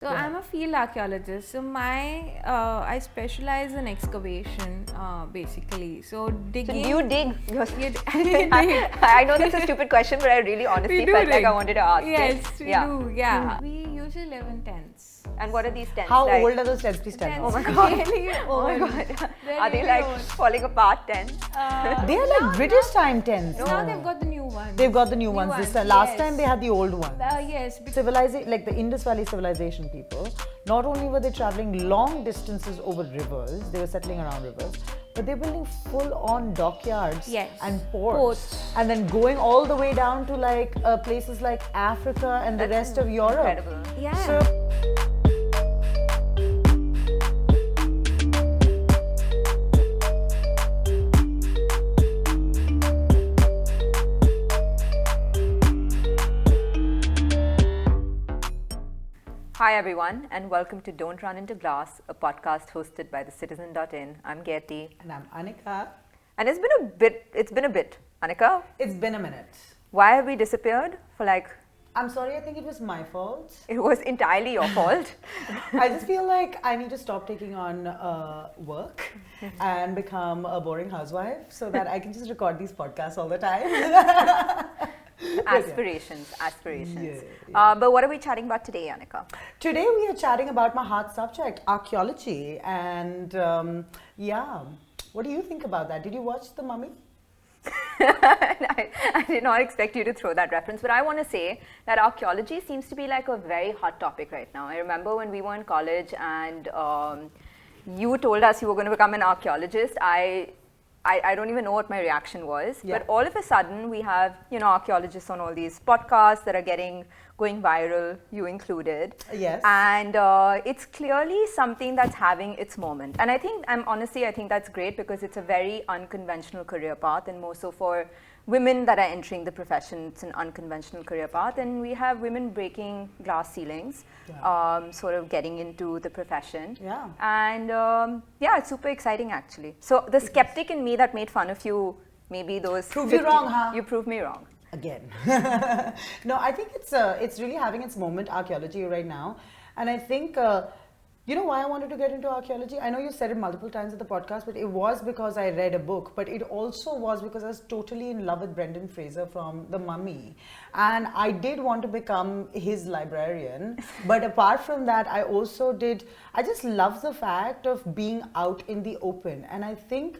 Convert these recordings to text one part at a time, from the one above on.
So I'm a field archaeologist. So I specialize in excavation, basically. So digging. So you dig? I I know that's a stupid question, but I really honestly do felt like dig. I wanted to ask Yes, it. we do. Yeah. We usually live in tents. And what are these tents How like? old are those tents? Please tell me. Tents Oh my god. really Oh my old. god. They're Are they really like old. falling apart tents? They are like British time tents. Now they've got the new ones. They've got the new ones. ones, Last yes. time they had the old ones. Yes. Civilization, like the Indus Valley civilization people, not only were they traveling long distances over rivers, they were settling around rivers, but they're building full-on dockyards and ports, and then going all the way down to like places like Africa and the rest of Europe. Incredible. Yeah. So, Hi everyone, and welcome to Don't Run Into Glass, a podcast hosted by the Citizen.in. I'm Gayeti. and I'm Anica. And it's been a bit. Anica, It's been a minute. why have we disappeared? I'm sorry, I think it was my fault. It was entirely your fault. I just feel like I need to stop taking on work and become a boring housewife so that I can just record these podcasts all the time. Aspirations. Yeah. But what are we chatting about today, Anica? Today we are chatting about my heart subject, archaeology. And what do you think about that? Did you watch The Mummy? I did not expect you to throw that reference, but I want to say that archaeology seems to be like a very hot topic right now. I remember when we were in college and you told us you were going to become an archaeologist. I don't even know what my reaction was, but all of a sudden we have, archaeologists on all these podcasts that are going viral, you included. Yes. And it's clearly something that's having its moment. And I think that's great because it's a very unconventional career path, and more so for women that are entering the profession, it's an unconventional career path. And we have women breaking glass ceilings, sort of getting into the profession. Yeah. And it's super exciting actually. So the skeptic in me that made fun of you, maybe those Proved you wrong, huh? You proved me wrong. Again. No, I think it's really having its moment, archaeology right now. And I think, you know why I wanted to get into archaeology? I know you said it multiple times at the podcast, but it was because I read a book, but it also was because I was totally in love with Brendan Fraser from The Mummy. And I did want to become his librarian. But apart from that, I just love the fact of being out in the open. And I think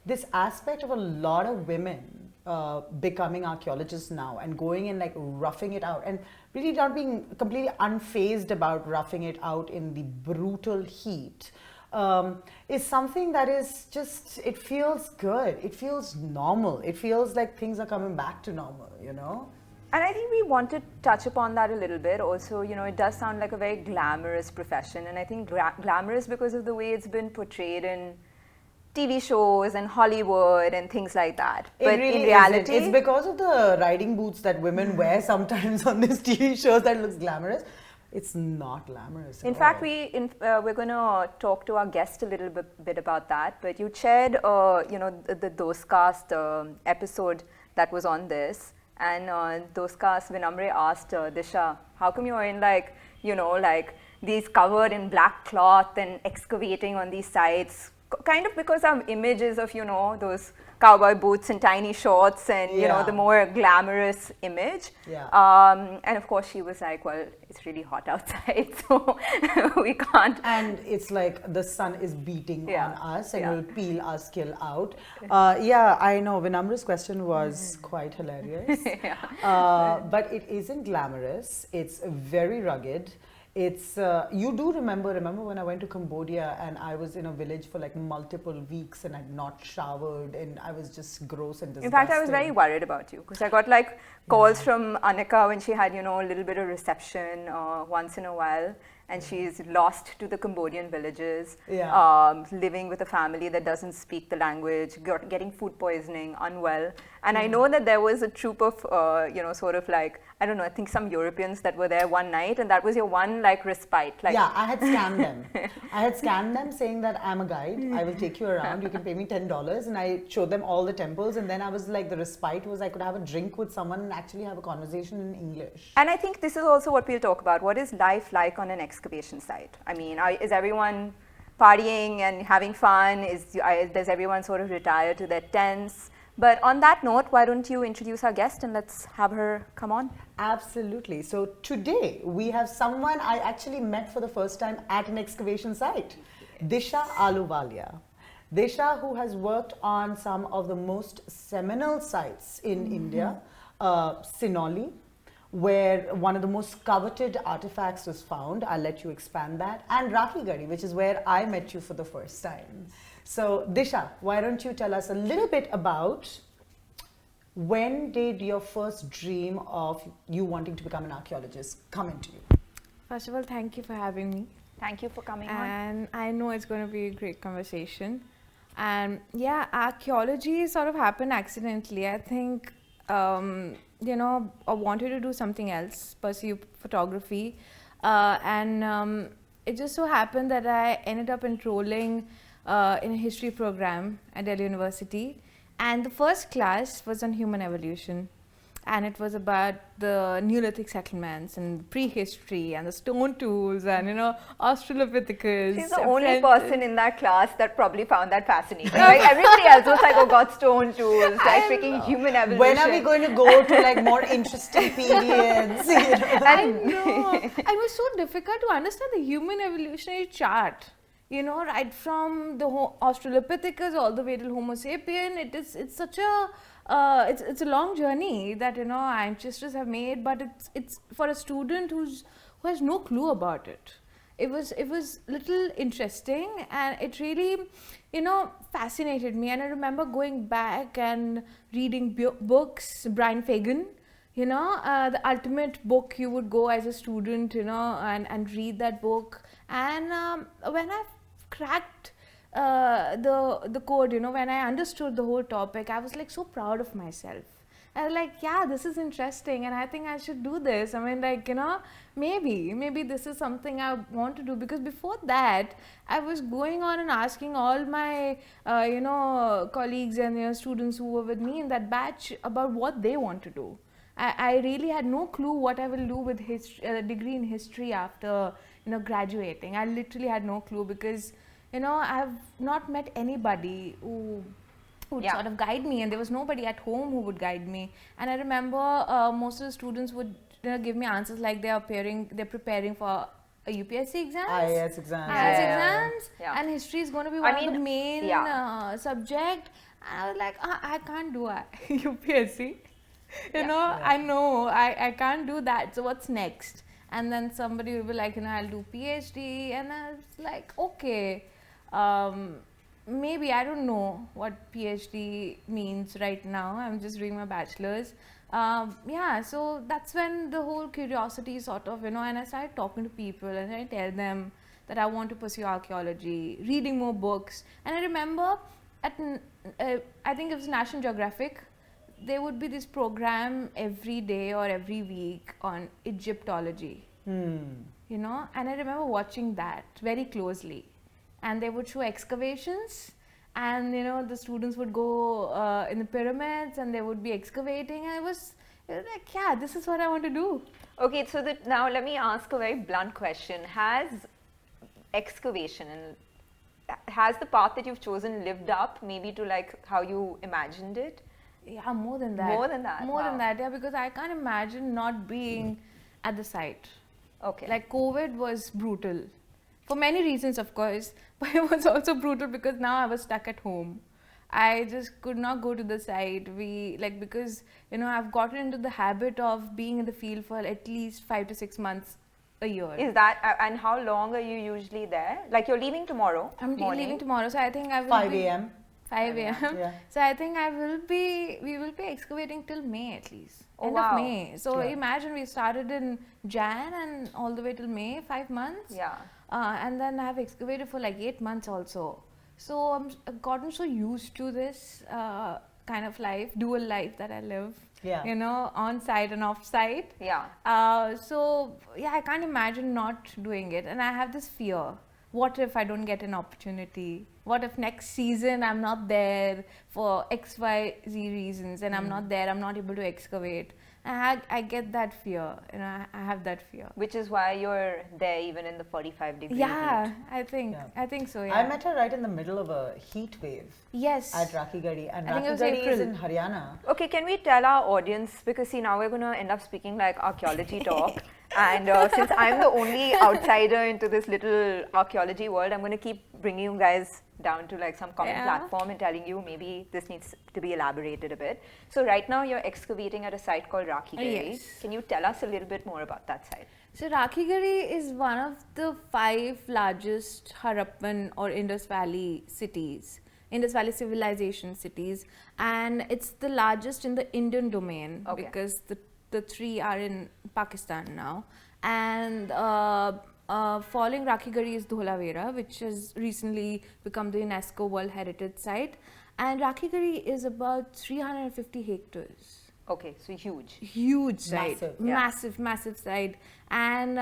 this aspect of a lot of women becoming archaeologists now and going and like roughing it out and really not being completely unfazed about roughing it out in the brutal heat is something that is just, it feels good. It feels normal. It feels like things are coming back to normal, you know? And I think we want to touch upon that a little bit. Also, it does sound like a very glamorous profession. And I think glamorous because of the way it's been portrayed in TV shows and Hollywood and things like that. But really in reality, it's because of the riding boots that women wear sometimes on these TV shows that looks glamorous. It's not glamorous. In fact, we're going to talk to our guest a little bit about that. But you shared, the Dostcast episode that was on this, and Dostcast Vinamre asked Disha, how come you're in these covered in black cloth and excavating on these sites? Kind of because our images of, those cowboy boots and tiny shorts and, the more glamorous image. Yeah. And of course she was like, well, it's really hot outside, so we can't. And it's like the sun is beating on us and will peel our skill out. I know. Vinamra's question was quite hilarious. But it isn't glamorous. It's very rugged. It's you do remember when I went to Cambodia and I was in a village for like multiple weeks and I'd not showered and I was just gross and disgusting. In fact, I was very worried about you because I got like calls from Anica when she had a little bit of reception once in a while, and she's lost to the Cambodian villages, living with a family that doesn't speak the language, getting food poisoning, unwell. And I know that there was a troop of, sort of like, I don't know, I think some Europeans that were there one night, and that was your one like respite. Like, yeah, I had scammed them. I had scammed them saying that I'm a guide, I will take you around, you can pay me $10, and I showed them all the temples, and then I was like, the respite was I could have a drink with someone and actually have a conversation in English. And I think this is also what we'll talk about. What is life like on an excavation excavation site? I mean, is everyone partying and having fun? Does everyone sort of retire to their tents? But on that note, why don't you introduce our guest and let's have her come on? Absolutely. So today we have someone I actually met for the first time at an excavation site, Disha Ahluwalia. Disha, who has worked on some of the most seminal sites in India, Sinoli, where one of the most coveted artifacts was found. I'll let you expand that. And Rakhigarhi, which is where I met you for the first time. So Disha, why don't you tell us a little bit about when did your first dream of you wanting to become an archaeologist come into you? First of all, thank you for having me. Thank you for coming on. And I know it's going to be a great conversation. And yeah, archaeology sort of happened accidentally. I think, you know, I wanted to do something else, pursue photography. It just so happened that I ended up enrolling in a history program at Delhi University. And the first class was on human evolution. And it was about the Neolithic settlements and prehistory and the stone tools and, you know, Australopithecus. She's the only person in that class that probably found that fascinating. Like everybody else was like, oh God, stone tools, like freaking human evolution. When are we going to go to like more interesting periods? You know? I know. It was so difficult to understand the human evolutionary chart. You know, right from the Australopithecus all the way to Homo sapien, it's such a it's a long journey that, you know, ancestors have made, but it's for a student who has no clue about it. It was little interesting, and it really, you know, fascinated me. And I remember going back and reading books, Brian Fagan. You know, the ultimate book you would go as a student, you know, and read that book. And when I cracked the code, you know, when I understood the whole topic, I was like so proud of myself. I was like, yeah, this is interesting and I think I should do this. I mean, like, you know, maybe this is something I want to do, because before that I was going on and asking all my you know, colleagues and, you know, students who were with me in that batch about what they want to do. I really had no clue what I will do with a degree in history after, you know, graduating. I literally had no clue, because, you know, I've not met anybody who would sort of guide me, and there was nobody at home who would guide me. And I remember most of the students would, you know, give me answers like they're preparing for a UPSC exams, IAS exams, and history is going to be one of the main subject. And I was like, I can't do UPSC. You know, I know I can't do that. So what's next? And then somebody will be like, you know, I'll do PhD, and I was like, okay, maybe, I don't know what PhD means right now. I'm just doing my bachelor's. So that's when the whole curiosity sort of, you know, and I started talking to people and I tell them that I want to pursue archaeology, reading more books. And I remember at, I think it was National Geographic, there would be this program every day or every week on Egyptology, you know, and I remember watching that very closely. And they would show excavations, and, you know, the students would go in the pyramids and they would be excavating, and it was like, yeah, this is what I want to do. Okay, so now let me ask a very blunt question. Has excavation and has the path that you've chosen lived up maybe to like how you imagined it? Yeah, more than that. More than that? More than that, yeah, because I can't imagine not being at the site. Okay. Like, COVID was brutal. For many reasons, of course, but it was also brutal because now I was stuck at home. I just could not go to the site. Because, you know, I've gotten into the habit of being in the field for at least 5 to 6 months a year. Is that, and how long are you usually there? Like, you're leaving tomorrow morning? Leaving tomorrow, so I think I will 5 a.m. 5 a.m. Yeah. So I think we will be excavating till May at least. End of May. So imagine we started in Jan and all the way till May, 5 months. Yeah. And then I have excavated for like 8 months also. So I've gotten so used to this kind of life, dual life that I live. Yeah. You know, on site and off site. Yeah. I can't imagine not doing it. And I have this fear. What if I don't get an opportunity? What if next season I'm not there for XYZ reasons and I'm not there, I'm not able to excavate? I get that fear. I have that fear. Which is why you're there even in the 45-degree Yeah, heat. I think so. Yeah. I met her right in the middle of a heat wave. Yes. At Rakhigarhi, and I think it was Rakhigarhi is April. in Haryana. Okay, can we tell our audience, because see, now we're going to end up speaking like archaeology talk, and since I'm the only outsider into this little archaeology world, I'm going to keep bringing you guys down to like some common platform and telling you maybe this needs to be elaborated a bit. So right now you're excavating at a site called Rakhigarhi. Yes. Can you tell us a little bit more about that site? So Rakhigarhi is one of the 5 largest Harappan or Indus Valley cities, Indus Valley civilization cities, and it's the largest in the Indian domain because the 3 are in Pakistan now. And following Rakhigarhi is Dholavera, which has recently become the UNESCO World Heritage Site, and Rakhigarhi is about 350 hectares. Okay, so huge. Huge site, Massive. massive site, and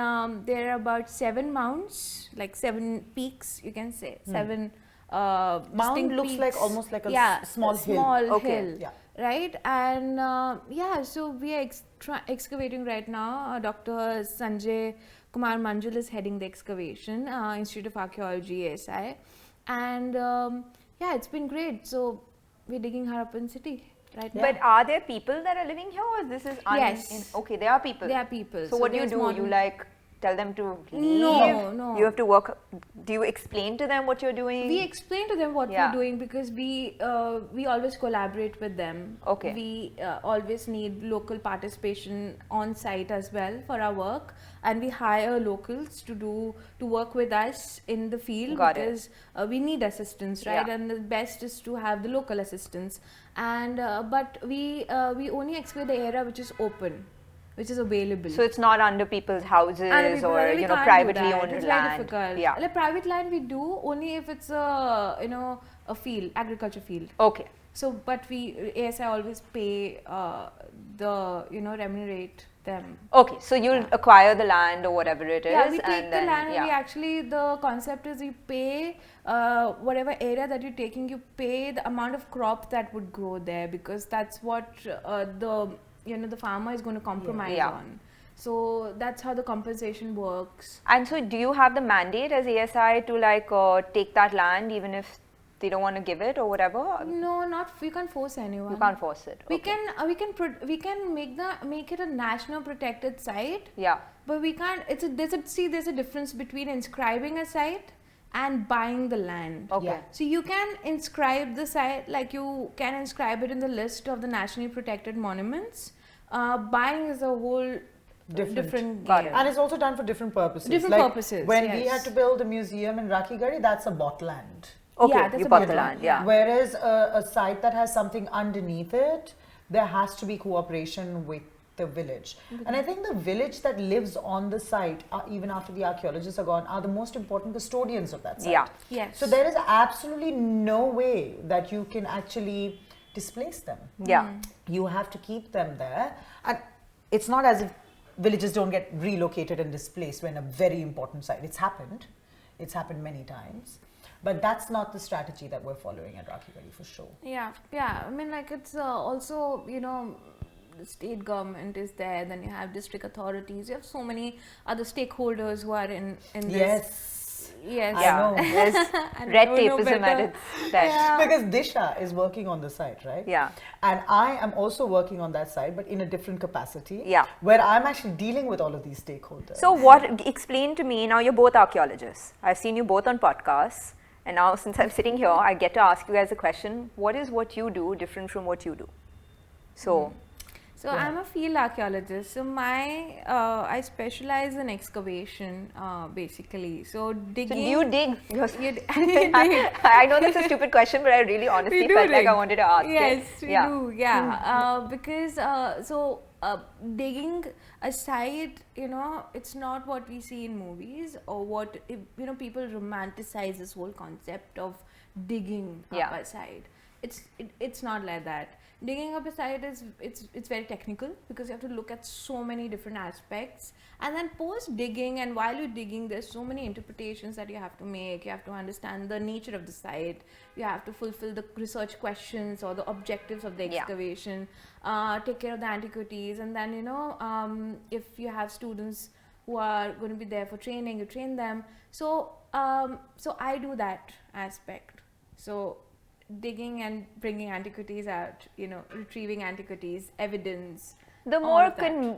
there are about 7 mounds, like 7 peaks, you can say, 7 Mound looks peaks. like almost like a small hill. Hill, Yeah. right? And so we are excavating right now. Dr. Sanjay Kumar Manjul is heading the excavation, Institute of Archaeology, ASI, and it's been great. So we're digging Harappan city right now. But are there people that are living here, or this is Yes. okay, there are people. There are people. So what do? there's You like tell them to leave? No. You have to work. Do you explain to them what you're doing? We explain to them what we're doing because we always collaborate with them. Okay. We always need local participation on site as well for our work, and we hire locals to work with us in the field because we need assistance, right? Yeah. And the best is to have the local assistance. And but we only excavate the area which is open, which is available. So it's not under people's houses or we can't privately do that. owned It's land. very difficult. Yeah. Like private land we do only if it's a field, agriculture field. Okay. So but ASI always pay remunerate them. Okay, so you'll acquire the land or whatever it is. Yeah, we take and the then, land and we actually, the concept is you pay whatever area that you're taking, you pay the amount of crop that would grow there because that's what the farmer is going to compromise on. So that's how the compensation works. And so do you have the mandate as ASI to take that land even if they don't want to give it or whatever? No, we can't force anyone. You can't force it. We can make it a national protected site. Yeah. But we can't. There's a difference between inscribing a site and buying the land. Okay. Yeah. So you can inscribe the site, like you can inscribe it in the list of the nationally protected monuments. Buying is a whole different game. And it's also done for different purposes. Purposes. When we had to build a museum in Rakhigarhi, that's a bought land. Okay, Yeah, that's you a bought big the one. land, yeah. Whereas a site that has something underneath it, there has to be cooperation with the village. And I think the village that lives on the site, even after the archaeologists are gone, are the most important custodians of that site. Yeah. Yes. So there is absolutely no way that you can actually displace them. Yeah. You have to keep them there. And it's not as if villages don't get relocated and displaced when a very important site. It's happened. It's happened many times. But that's not the strategy that we're following at Rakhigarhi for sure. Yeah. I mean, like it's also, the state government is there, then you have district authorities, you have so many other stakeholders who are in this. Yes. I know. There's red tapeism at its best. Because Disha is working on the site, right? Yeah. And I am also working on that site, but in a different capacity. Yeah. Where I'm actually dealing with all of these stakeholders. So explain to me, now you're both archaeologists. I've seen you both on podcasts. And now since I'm sitting here, I get to ask you guys a question. What is what you do different from what you do? So I'm a field archaeologist. So I specialize in excavation, basically. So digging. do you dig? You I know that's a stupid question, but I really honestly felt like I wanted to ask yes, it. we do. Yeah, because digging a site, it's not what we see in movies or what people romanticize this whole concept of digging up a site. It's not like that. digging up a site is it's very technical because you have to look at so many different aspects, and then post digging and while you're digging there's so many interpretations that you have to make. You have to understand the nature of the site, you have to fulfill the research questions or the objectives of the excavation, take care of the antiquities, and then if you have students who are going to be there for training, you train them. So I do that aspect. So digging and bringing antiquities out, retrieving antiquities, evidence. The more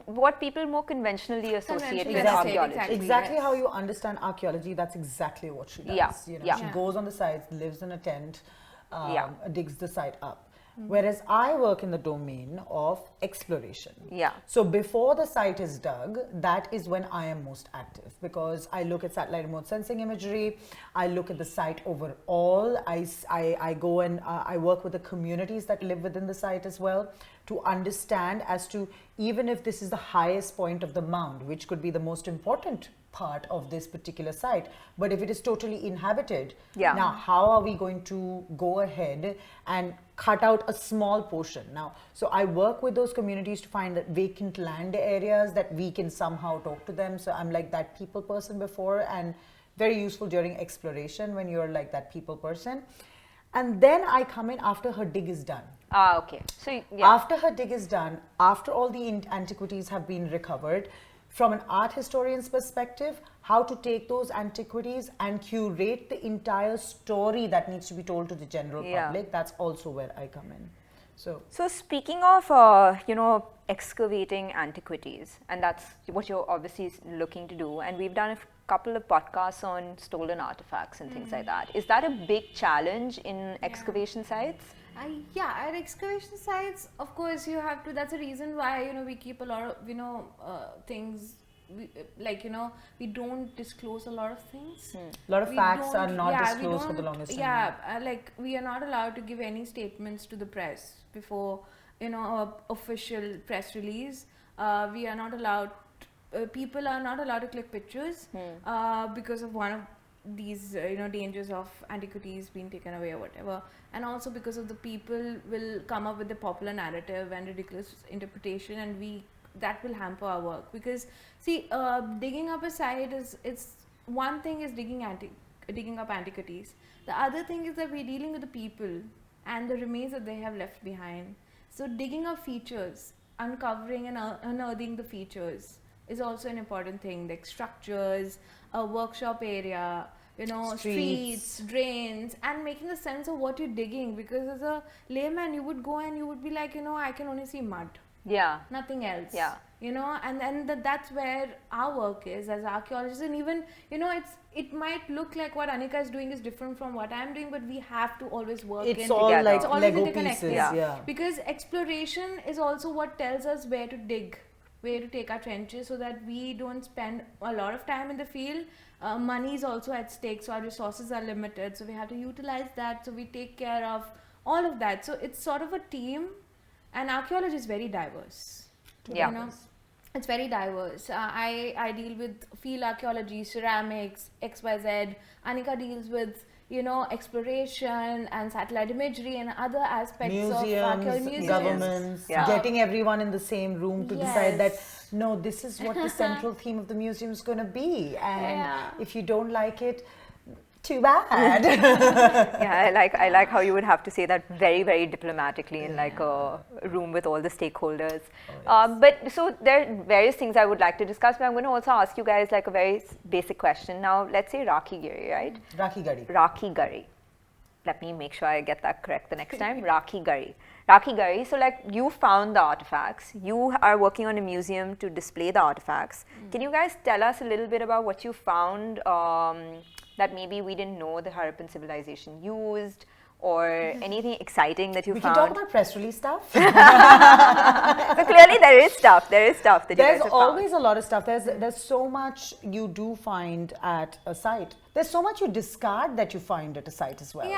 what people more conventionally associate with archaeology. Exactly how you understand archaeology, that's exactly what she does. She goes on the sites, lives in a tent, digs the site up. Whereas I work in the domain of exploration. So before the site is dug, that is when I am most active, because I look at satellite remote sensing imagery, I look at the site overall, I go and I work with the communities that live within the site as well, to understand as to, even if this is the highest point of the mound, which could be the most important part of this particular site, but if it is totally inhabited, now how are we going to go ahead and cut out a small portion? Now, so I work with those communities to find that vacant land areas that we can somehow talk to them. So I'm like that people person before, and very useful during exploration when you're like that people person. And then I come in after her dig is done. Okay. So after her dig is done, after all the antiquities have been recovered, from an art historian's perspective, how to take those antiquities and curate the entire story that needs to be told to the general public, that's also where I come in. So speaking of, excavating antiquities, and that's what you're obviously looking to do, and we've done a couple of podcasts on stolen artifacts and things like that. Is that a big challenge in excavation sites? At excavation sites, of course, you have to. That's the reason why we keep a lot of things. We don't disclose a lot of things. A lot of facts are not disclosed for the longest time. We are not allowed to give any statements to the press before official press release. We are not allowed. People are not allowed to click pictures because of one of these dangers of antiquities being taken away or whatever, and also because of the people will come up with the popular narrative and ridiculous interpretation, and that will hamper our work. Because see, digging up a site it's one thing is digging up antiquities. The other thing is that we're dealing with the people and the remains that they have left behind. So digging up features, uncovering and unearthing the features is also an important thing, like structures, a workshop area, streets, drains, and making a sense of what you're digging. Because as a layman, you would go and you would be like, I can only see mud. Nothing else. And then that's where our work is as archaeologists. And even, it might look like what Anica is doing is different from what I'm doing, but we have to always work it's all together. Like it's always Lego interconnected. pieces. Because exploration is also what tells us where to dig, where to take our trenches, so that we don't spend a lot of time in the field. Money is also at stake, so our resources are limited, so we have to utilize that, so we take care of all of that. So it's sort of a team, and archaeology is very diverse. It's very diverse. I deal with field archaeology, ceramics, XYZ. Anica deals with exploration and satellite imagery and other aspects of archaeology. Governments, getting everyone in the same room to decide that, no, this is what the central theme of the museum is going to be. And if you don't like it, too bad. I like how you would have to say that very, very diplomatically in like a room with all the stakeholders. But so there are various things I would like to discuss, but I'm going to also ask you guys like a very basic question. Now, let's say Rakhigarhi, right? Rakhigarhi. Let me make sure I get that correct the next time. Rakhigarhi. So like you found the artifacts. You are working on a museum to display the artifacts. Can you guys tell us a little bit about what you found that maybe we didn't know the Harappan civilization used, or anything exciting that you found? We can talk about press release stuff. So clearly there is stuff that you guys have found. There's always a lot of stuff. There's so much you do find at a site. There's so much you discard that you find at a site as well.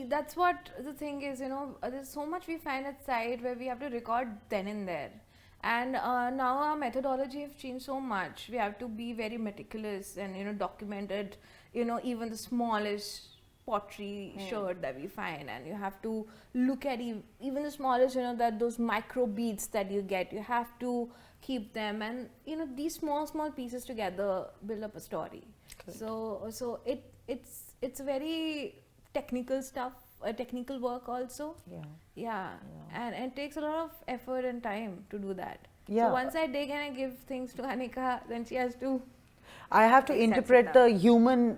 That's what the thing is, there's so much we find at site where we have to record then and there. And now our methodology have changed so much. We have to be very meticulous and document it, even the smallest pottery sherd that we find, and you have to look at even the smallest, that those micro beads that you get, you have to keep them, and these small pieces together build up a story. Correct. So it's very technical stuff, technical work also. Yeah. And it takes a lot of effort and time to do that. Yeah. So once I dig and I give things to Anica, then she has to. I have to Make sense of interpret that. the human,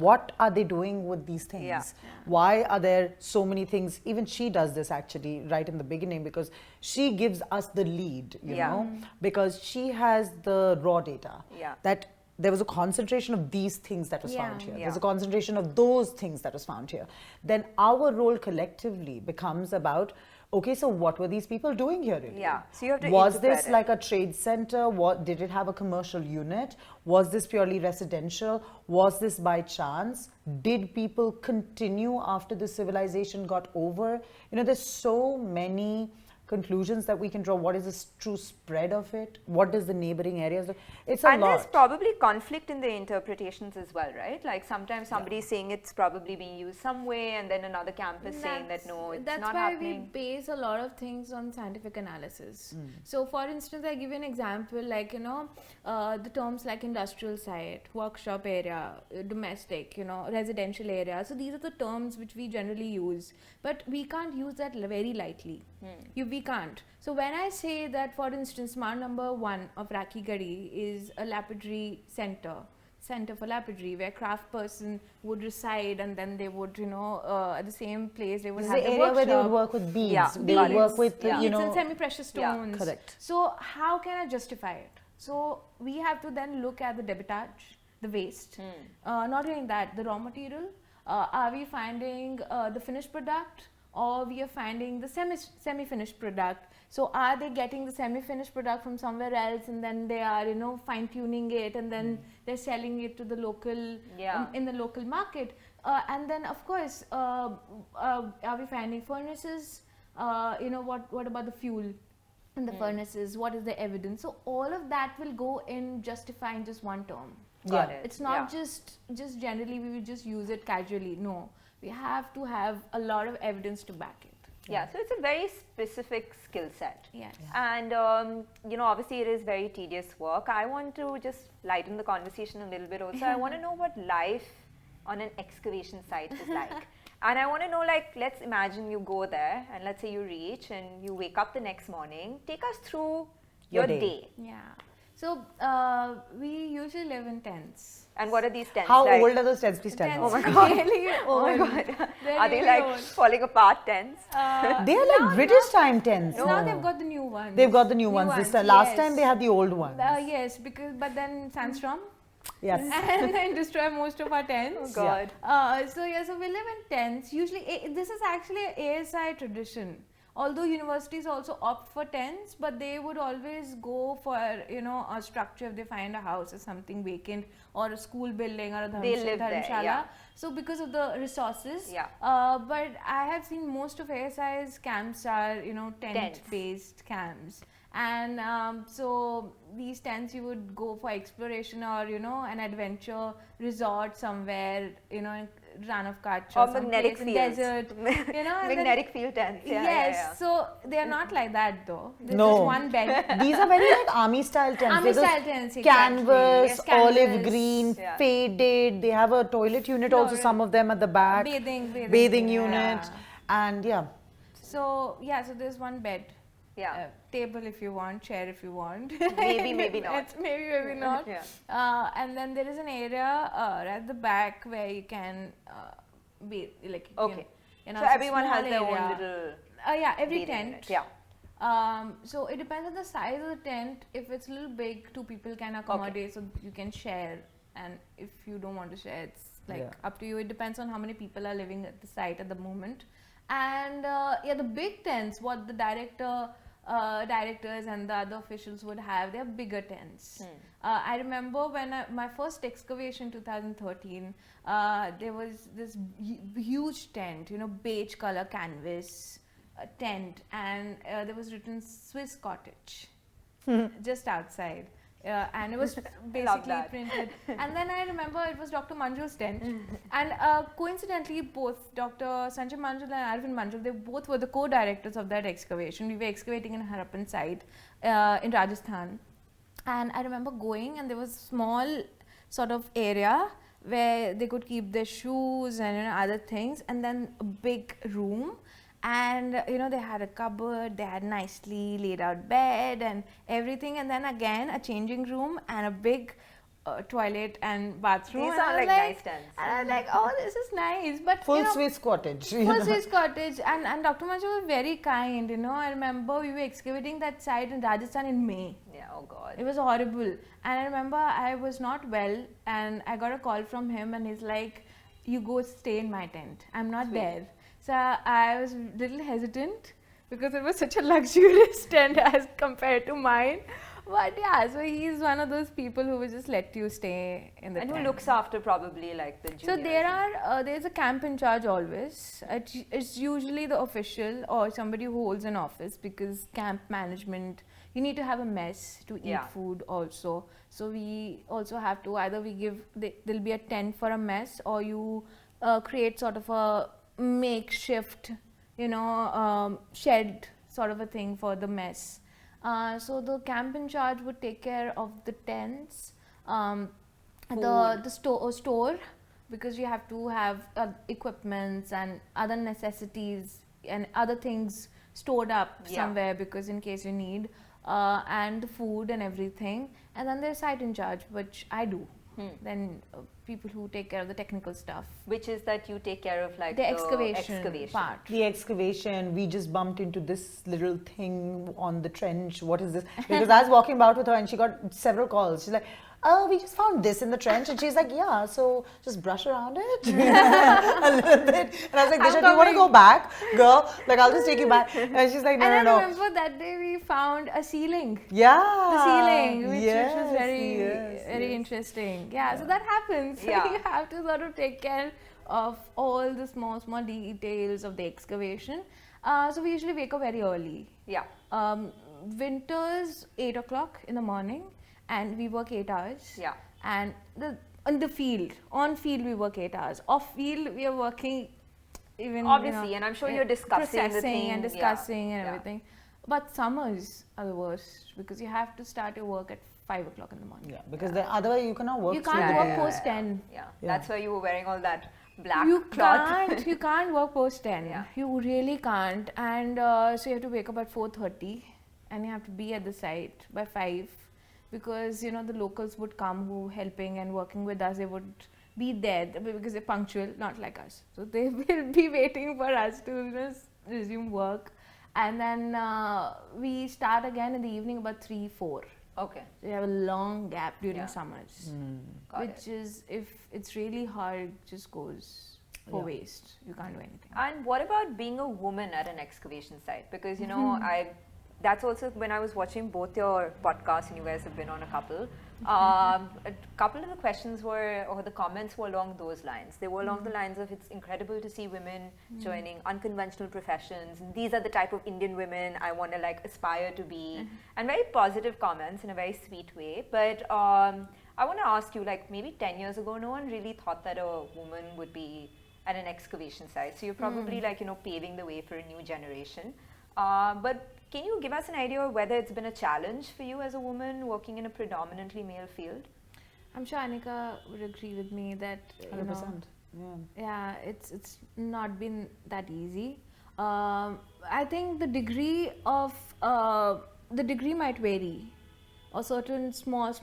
what are they doing with these things? Yeah. Why are there so many things? Even she does this actually right in the beginning, because she gives us the lead, you know, because she has the raw data Yeah. that there was a concentration of these things that was Yeah. found here. Yeah. There's a concentration of those things that was found here. Then our role collectively becomes about, okay, so what were these people doing here really? Yeah, so you have to Was interpret this it. like a trade center? What, did it have a commercial unit? Was this purely residential? Was this by chance? Did people continue after the civilization got over? There's so many conclusions that we can draw. What is the true spread of it? What does the neighboring areas do? It's a And there's lot. probably conflict in the interpretations as well, right? Like sometimes somebody's saying it's probably being used some way, and then another camp is saying that no, it's that's not why happening. we base a lot of things on scientific analysis. So for instance, I give you an example, like the terms like industrial site, workshop area, domestic, residential area. So these are the terms which we generally use, but we can't use that very lightly. We can't. So when I say that, for instance, Mar number 1 of Rakhigarhi is a lapidary center for lapidary, where craft person would reside, and then they would, at the same place they would This is have the the area where they would workshop. work with beads. Yeah, They would beads. work with, Yeah. Beads and semi-precious Yeah, stones. correct. So how can I justify it? So we have to then look at the debitage, the waste. Not only that, the raw material. Are we finding the finished product, or we are finding the semi-finished product? So are they getting the semi-finished product from somewhere else, and then they are fine-tuning it, and then they're selling it to the local in the local market? And then of course, are we finding furnaces? What about the fuel in the furnaces? What is the evidence? So all of that will go in justifying just one term. Got it. It's not just generally we will just use it casually. No, we have to have a lot of evidence to back it. Yeah, so it's a very specific skill set. Yes. And, obviously it is very tedious work. I want to just lighten the conversation a little bit also. I want to know what life on an excavation site is like. And I want to know, like, let's imagine you go there, and let's say you reach and you wake up the next morning. Take us through your day. Yeah. So we usually live in tents. And what are these tents How like? old are those tents? Please tell me. Tents Oh my God. really Oh my old. God. They're Are they really like old. falling apart tents? They are like British time tents. Now they've got the new ones. They've got the new ones this time. Last time they had the old ones. Yes, but then sandstorm Yes. and then destroy most of our tents. Oh God. So we live in tents. Usually, this is actually an ASI tradition. Although universities also opt for tents, but they would always go for a structure if they find a house or something vacant, or a school building, or a They live there, dharamshala. yeah. So because of the resources, Yeah. but I have seen most of ASI's camps are Tents. tent-based camps, and so these tents you would go for exploration, or an adventure resort somewhere, in Ran of Kutch or Or some magnetic place in fields. desert, and then- Magnetic field tents. Yeah, yes, yeah, yeah. so they are not like that though. There's No. just one bed. These are very like army style tents. Army They're style those tents, exactly. canvas, Yes, olive canvas. green, Yeah. faded. They have a toilet unit also, Floral. some of them at the back. Bathing unit. yeah. And yeah. So there's one bed. Yeah. Table if you want, chair if you want. Maybe, maybe not. Maybe not. Yeah. And then there is an area at the back where you can be like. Okay. You know, So it's a everyone has small their own area. little every bathing tent. unit. Yeah. So it depends on the size of the tent. If it's a little big, 2 people can accommodate, so you can share. And if you don't want to share, it's like up to you. It depends on how many people are living at the site at the moment. And the big tents, what the directors and the other officials would have, they're bigger tents. I remember when my first excavation 2013, there was this huge tent, beige color canvas tent, and there was written Swiss cottage just outside. And it was basically printed. And then I remember it was Dr. Manjul's tent. And coincidentally, both Dr. Sanjay Manjul and Arvind Manjul, they both were the co-directors of that excavation. We were excavating in Harappan site in Rajasthan. And I remember going, and there was a small sort of area where they could keep their shoes and other things, and then a big room. And they had a cupboard, they had nicely laid out bed and everything, and then again a changing room and a big toilet and bathroom. These sound like nice tents. And I was like, oh, this is nice. But full Swiss cottage. Full Swiss cottage. And Dr. Manjul was very kind. I remember we were excavating that site in Rajasthan in May. Yeah, oh God. It was horrible. And I remember I was not well, and I got a call from him, and he's like, you go stay in my tent. I'm not there. So I was a little hesitant because it was such a luxurious tent as compared to mine. But yeah, so he's one of those people who will just let you stay in the tent. And who looks after probably like the juniors. So there's a camp in charge always. It's usually the official or somebody who holds an office, because camp management, you need to have a mess to eat food also. So we also have to there'll be a tent for a mess, or you create sort of a makeshift shed sort of a thing for the mess. So the camp in charge would take care of the tents, the store, because you have to have equipments and other necessities and other things stored up somewhere, because in case you need, and the food and everything. And then there's site in charge, which I do. Then people who take care of the technical stuff. Which is that you take care of like the excavation part. The excavation, we just bumped into this little thing on the trench. What is this? Because I was walking about with her and she got several calls. She's like, oh, we just found this in the trench. And she's like, yeah, so just brush around it a little bit. And I was like, Disha, do you want to go back, girl? Like, I'll just take you back. And she's like, no. And I remember that day we found a ceiling. Yeah. The ceiling, which was very interesting. Yeah, so that happens. Yeah. You have to sort of take care of all the small details of the excavation. So we usually wake up very early. Yeah. Winters, 8 o'clock in the morning. And we work 8 hours. Yeah. And on field we work 8 hours. Off field we are working even obviously, and I'm sure you're discussing the thing and discussing and everything. But summers are the worst, because you have to start your work at 5 o'clock in the morning. Yeah, because otherwise you cannot work. You can't work post 10. Yeah, that's why you were wearing all that black cloth. You can't work post 10. Yeah. You really can't. And so you have to wake up at 4:30, and you have to be at the site by 5. Because the locals would come who helping and working with us. They would be there because they're punctual, not like us. So they will be waiting for us to resume work, and then we start again in the evening about 3-4. Okay. So you have a long gap during summers, which is, if it's really hard, just goes for waste. You can't do anything. And what about being a woman at an excavation site? Because that's also when I was watching both your podcasts, and you guys have been on a couple. A couple of the questions or the comments were along those lines. They were along the lines of, it's incredible to see women joining unconventional professions. And these are the type of Indian women I want to aspire to be. And very positive comments in a very sweet way. But I want to ask you, maybe 10 years ago, no one really thought that a woman would be at an excavation site. So you're probably paving the way for a new generation. But can you give us an idea of whether it's been a challenge for you as a woman working in a predominantly male field? I'm sure Anica would agree with me that 100%. It's not been that easy. I think the degree might vary, or certain small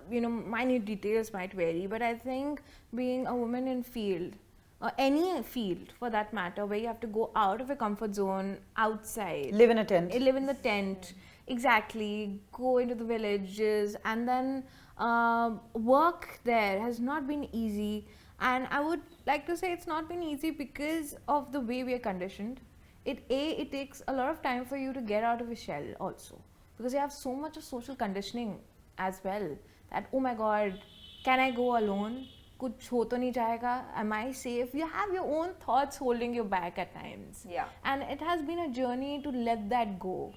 minute details might vary. But I think being a woman in field, any field for that matter, where you have to go out of your comfort zone, outside, live in a tent, exactly, go into the villages, and then work there has not been easy. And I would like to say it's not been easy because of the way we are conditioned. It takes a lot of time for you to get out of your shell also, because you have so much of social conditioning as well, that oh my god, can I go alone? Kuch ho to nahi jayega? Am I safe? You have your own thoughts holding you back at times. Yeah. And it has been a journey to let that go,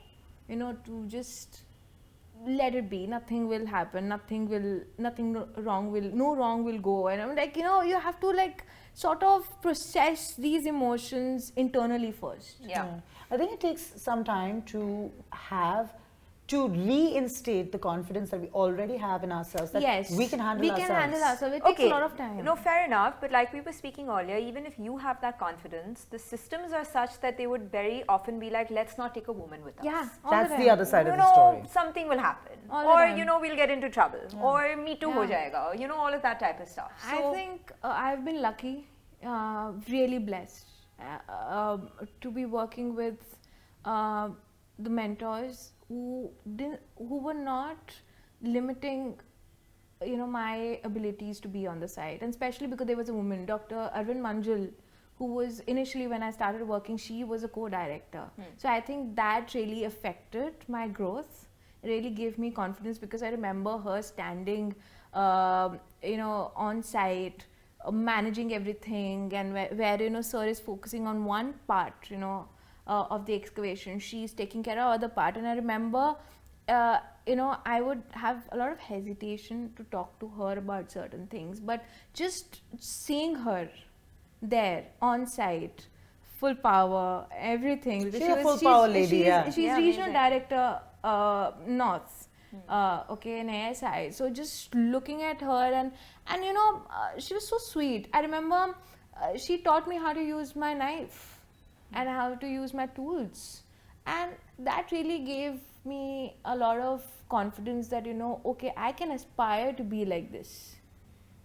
to just let it be, nothing will happen, no wrong will go. And I'm like, you have to like sort of process these emotions internally first. Yeah. I think it takes some time to reinstate the confidence that we already have in ourselves, that Yes, we can handle we ourselves. can handle ourselves. It takes a lot of time. No, fair enough. But like we were speaking earlier, even if you have that confidence, the systems are such that they would very often be like, let's not take a woman with us. Yeah, all That's the the time. other side You of the know, story. something will happen. All the Or, time. you know, we'll get into trouble. Or me too ho jayega. You know, all of that type of stuff. I think I've been lucky, really blessed to be working with the mentors who were not limiting, my abilities to be on the side, and especially because there was a woman, Dr. Arvind Manjul, who was initially, when I started working, she was a co-director. So I think that really affected my growth. It really gave me confidence, because I remember her standing, on site, managing everything, and where sir is focusing on one part, of the excavation, she's taking care of other part. And I remember, I would have a lot of hesitation to talk to her about certain things, but just seeing her there on site, full power, everything. She's a full power lady, yeah. She's Yeah, regional amazing. director, North. In ASI. So just looking at her, and she was so sweet. I remember she taught me how to use my knife and how to use my tools, and that really gave me a lot of confidence that okay, I can aspire to be like this.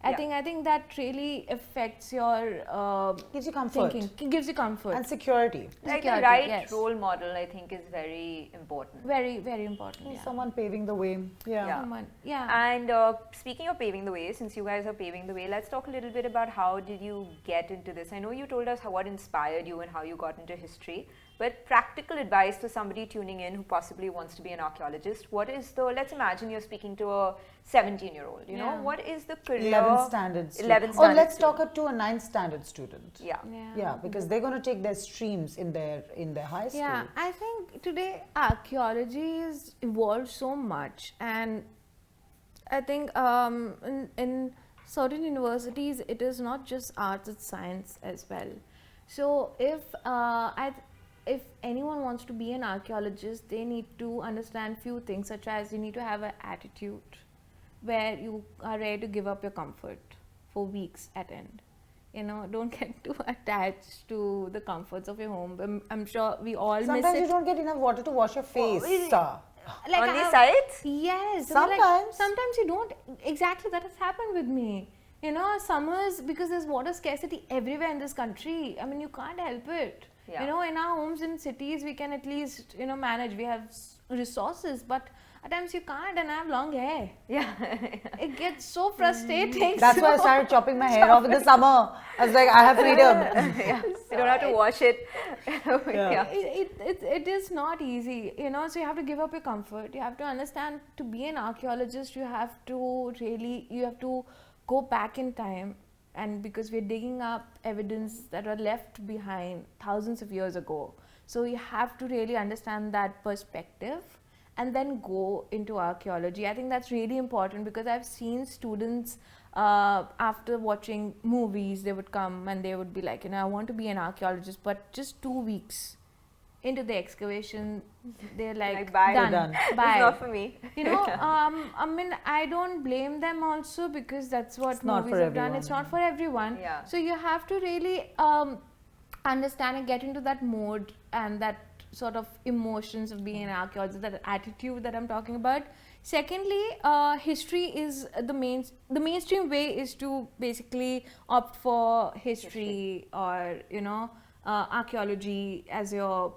I think that really affects your Gives you comfort. thinking. Gives you comfort. And security. Like the Security, right yes. role model, I think, is very important. Very, very important. Yeah. Someone paving the way. Yeah. Someone, yeah. And speaking of paving the way, since you guys are paving the way, let's talk a little bit about how did you get into this. I know you told us what inspired you and how you got into history, but practical advice for somebody tuning in who possibly wants to be an archaeologist. What is let's imagine you're speaking to a 17-year-old, you know, what is the career? 11th standard student. 11th Or standard let's student. talk to a 9th standard student. Yeah. Yeah, because they're going to take their streams in their high school. Yeah, I think today archaeology has evolved so much, and I think in certain universities it is not just arts, it's science as well. So if anyone wants to be an archaeologist, they need to understand few things, such as you need to have an attitude where you are ready to give up your comfort for weeks at end. Don't get too attached to the comforts of your home. I'm sure we all miss Sometimes it. you don't get enough water to wash your face. Like On I these have- sites? Yes. Sometimes. Sometimes you don't. Exactly, that has happened with me. Summers, because there's water scarcity everywhere in this country. I mean, you can't help it. Yeah. In our homes in cities, we can at least, manage. We have resources, but at times you can't, and I have long hair. Yeah. It gets so frustrating. That's why I started chopping my hair off in the summer. I was like, I have freedom. Yeah. You don't have to wash it. Yeah. It is not easy, so you have to give up your comfort. You have to understand, to be an archaeologist, you have to go back in time, and because we're digging up evidence that were left behind thousands of years ago. So you have to really understand that perspective and then go into archaeology. I think that's really important, because I've seen students after watching movies, they would come and they would be like, I want to be an archaeologist, but just 2 weeks into the excavation, they're like bye. Done. Bye. It's not for me. I mean, I don't blame them also, because that's what It's not movies for have done. everyone. It's not for everyone. Yeah. So you have to really understand and get into that mode and that sort of emotions of being an archaeologist, that attitude that I'm talking about. Secondly, history is the mainstream way is to basically opt for history or archaeology as your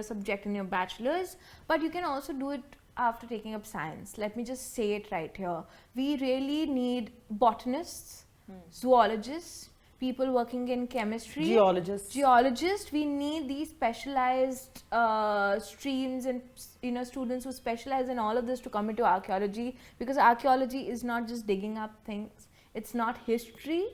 subject in your bachelor's, but you can also do it after taking up science. Let me just say it right here. We really need botanists, zoologists, people working in chemistry, geologists. We need these specialized streams and students who specialize in all of this to come into archaeology, because archaeology is not just digging up things. It's not history,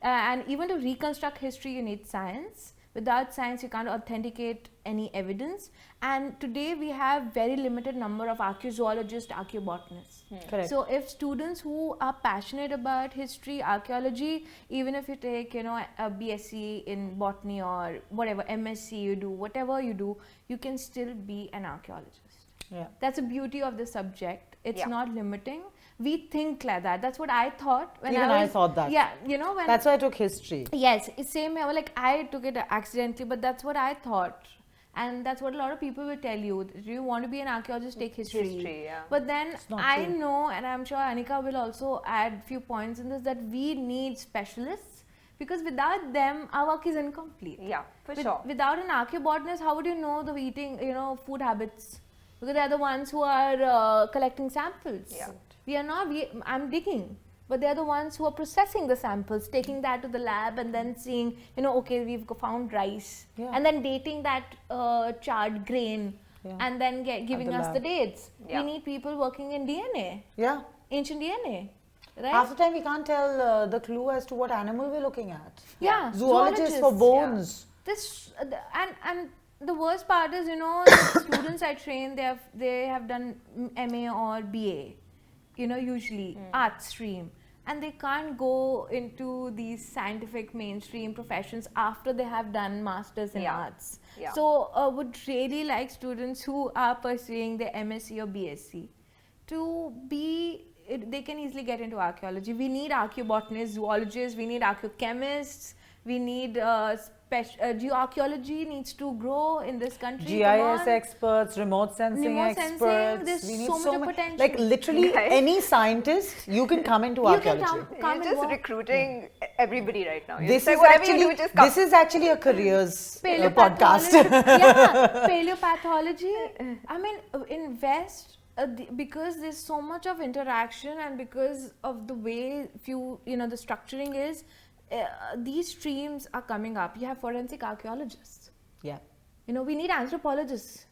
and even to reconstruct history you need science, Without science, you can't authenticate any evidence. And today we have very limited number of archaeologists, archaeobotanists. Correct. So if students who are passionate about history, archaeology, even if you take, you know, a BSc in botany or whatever, MSc you do, whatever you do, you can still be an archaeologist. Yeah. That's the beauty of the subject. It's Yeah. not limiting. We think like that. That's what I thought when Even I thought that. Yeah, you know, when That's why I took history. yes, it's same here. Like I took it accidentally, but that's what I thought, and that's what a lot of people will tell you. Do you want to be an archaeologist? Take history. History, yeah. But then not I true. know, and I'm sure Anica will also add few points in this, that we need specialists, because without them, our work is incomplete. Yeah, for sure. Without an archaeobotanist, how would you know the eating, you know, food habits? Because they're the ones who are collecting samples. Yeah. We are not. I'm digging, but they're the ones who are processing the samples, taking that to the lab, and then seeing, you know, okay, we've found rice, Yeah. and then dating that charred grain, Yeah. and then giving the us the lab. dates. Yeah. We need people working in DNA, Yeah. ancient DNA, right? Half the time we can't tell the clue as to what animal we're looking at. yeah, Zoologists for bones. This and the worst part is, you know, the students I train, they have done MA or BA, you know, usually art stream, and they can't go into these scientific mainstream professions after they have done masters in Yeah. arts. Yeah. So would really like students who are pursuing their MSc or BSc to be, they can easily get into archaeology. We need archaeobotanists, zoologists, we need archaeochemists, we need geoarchaeology needs to grow in this country. GIS experts, remote sensing Remote sensing, experts. there's we need so much of many- potential. Like literally Guys. any scientist, you can come into You can archaeology. come You're and just work. recruiting everybody right now. You're This just like, is whatever actually you do, just come. this is actually a careers Paleopathology. podcast. Yeah, paleopathology. I mean, in West, because there's so much of interaction, and because of the way the structuring is, these streams are coming up. You have forensic archaeologists. Yeah. You know, we need anthropologists.